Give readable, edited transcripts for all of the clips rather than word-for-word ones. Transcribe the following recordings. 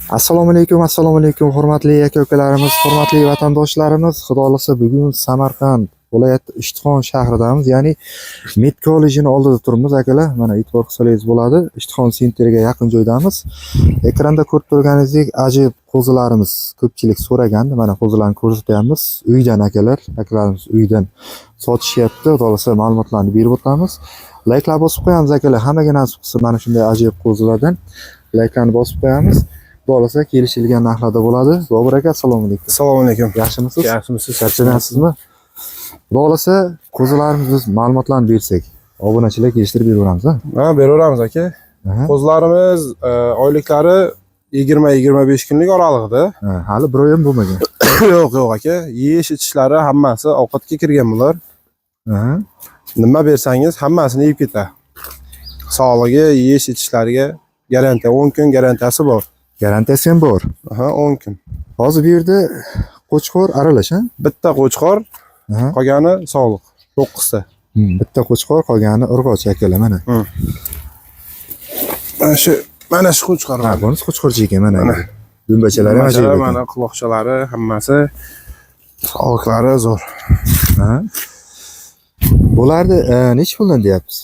Assalomu alaykum, hurmatli aka-ukalarimiz, hurmatli vatandoshlarimiz. Xudo xolasa bugun Samarqand viloyati Ishtixon shahridamiz, ya'ni Med kollejining oldida turibmiz akalar. Mana e'tibor qilsangiz bo'ladi. Ishtixon sentriga yaqin joydamiz. Ekranda ko'rib turganingizdek ajoyib qo'zilarimiz ko'pchilik so'ragandi. Mana qo'zilarni ko'rsatyapmiz. Uydan akalarimiz uydan sotishyapti. Xudo xolasa ma'lumotlarni berib o'tamiz. Layklar bosib qo'yamiz akalar. Hammaga nasib qilsin mana shunday ajoyib qo'zilardan layklarni bosib qo'yamiz. Bo'lsa kelishilgan narxlarda bo'ladi. Bobur aka, assalomu alaykum. Assalomu alaykum. Yaxshimisiz? Yaxshimisiz? Charchamayapsizmi? Bo'lsa qo'zilarimiz biz ma'lumotlarni bersak, obunachilar kelishtirib beraveramiz, ha? Ha, beraveramiz aka. Qo'zilarimiz oyliklari 20-25 kunlik oralig'ida. Hali bir oy ham bo'lmagan. Yo'q aka. Yeyish ichishlari hammasi ovqatga kirgan bular. Nima bersangiz hammasini yeb ketadi. Sog'lig'i, yeyish ichishlariga garantiya 10 kun garantiyasi bor. Garantiyasi ham bor. 10 kun. Hozir bu yerda qo'chqor aralash, ha? Bitta qo'chqor, qolgani sog'liq. 9 ta. Bitta qo'chqor, qolgani urg'och akalar mana. Mana shu qo'chqor. Ha, bunisi qo'chqorchi ekan mana. Dumbachalari ham ajoyib ekan. Mana quloqchalari hammasi sog'liqlari zo'r. Bularni necha puldan deyapsiz?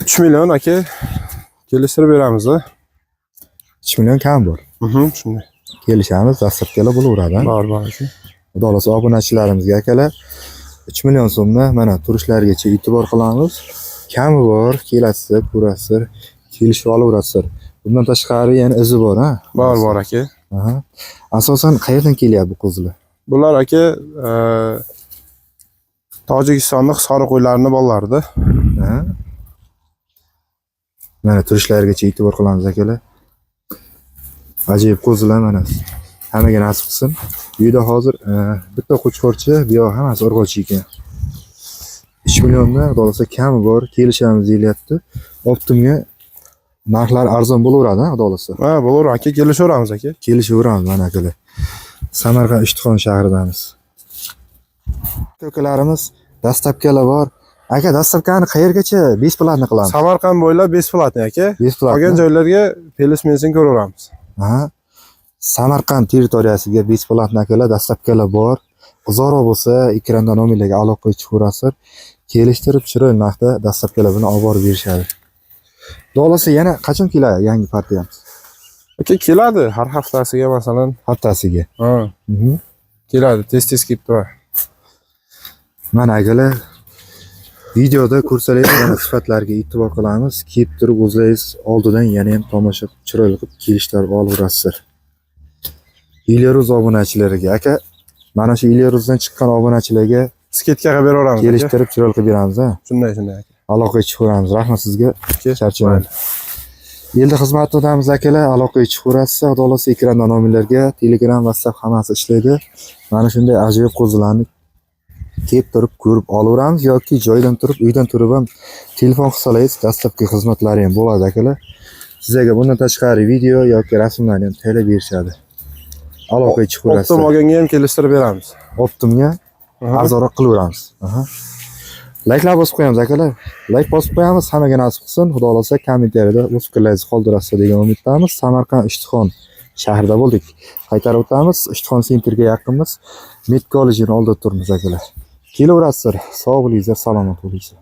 3 million aka. Kelishtirib beramiz. 3 million kam bor. Shunday. Kelishamiz, dastlabkilar bo'laveradi. Bor aka. Xudo xolasa obunachilarimizga akalar 3 million so'mni mana turishlarigacha e'tibor qilamiz. Kami bor, kelasizlar, ko'rasizlar, kelishib olaverasizlar. Bundan tashqari yana izi bor, ha? Bor aka. Asosan qayerdan kelyapti bu qo'zilar? Bular aka Tojikistonning Sariqo'ylarini bolalarida. Mana turishlarigacha e'tibor qilamiz akalar. Ajoyib qo'zilar mana. Hammaga nasib qilsin. Bu yerda hozir bitta qo'chqorchi, bu yoq hammasi urg'ochi ekan. 3 milliondan xudo xolasa kami bor, kelishamiz deyilyapti. Optimga narxlar arzon bo'laveradi, xudo xolasa. Ha, bo'laveradi aka, kelishaveramiz aka. Kelishaveramiz mana akalar. Samarqand Ishtixon shahridamiz. Aka-ukalarimiz dastlabkilar bor. Aka, dastlabkani qayergacha besplatni qilamiz? Samarqand bo'ylab besplatni aka. Qolgan joylarga pelesmensin ko'raveramiz. Samarqand territoriyasiga besplatni akalar, dastlabkilar bor. Uzoqroq bo'lsa, ekranda nomerlarga aloqa chiqarasizlar. Kelishtirib chiroyli narxda dastlabkilar bilan olib borib berishadi. Xolasa yana qachon keladi yangi partiyamiz? Aka, keladi har haftasiga masalan. Haftasiga. Keladi, tez kelib turadi. Mana akalar, videoda ko'rsatilgan mana sifatlarga e'tibor qilamiz. Kelib turib o'zlaringiz oldidan yana ham tomosha chiroyli qilib kelishtirib olaverasizlar. Ilyaruz obunachilariga aka, mana shu Ilyaruzdan chiqqan obunachilarga sketga qilib beraveramiz. Kelishtirib chiroyli qilib beramiz, ha. Shunday aka. Aloqa chiqaramiz. Rahmat sizga. Charchamang. Yilda xizmatdamiz akalar, aloqa chiqarasiz. Xudo xolasa ekranda nomerlarga Telegram, WhatsApp hammasi ishlaydi. Mana shunday ajoyib qo'zilarni kelib turib ko'rib olaveramiz yoki joydan turib, uydan turib ham telefon qilsangiz dastlabki xizmatlari ham bo'ladi akalar. Sizlarga bundan tashqari video yoki rasmlarni ham tayyorlab berishadi. Aloqa chiqarasiz. Optim olganga ham kelishtirib beramiz. Optimga arzonroq qilaveramiz. Layklar bosib qo'yamiz akalar. Layk bosib qo'yamiz, hammaga nasib qilsin. Xudo xolasa kommentariyada o'z fikrlaringizni qoldirasiz degan umiddamiz. Samarqand Ishtixon shahrida bo'ldik. Qaytarib o'tamiz. Ishtixon sentriga yaqinmiz. Med kollejining oldida turibmiz akalar. Kelaverasizlar. Sog' bo'linglar, salomat bo'linglar.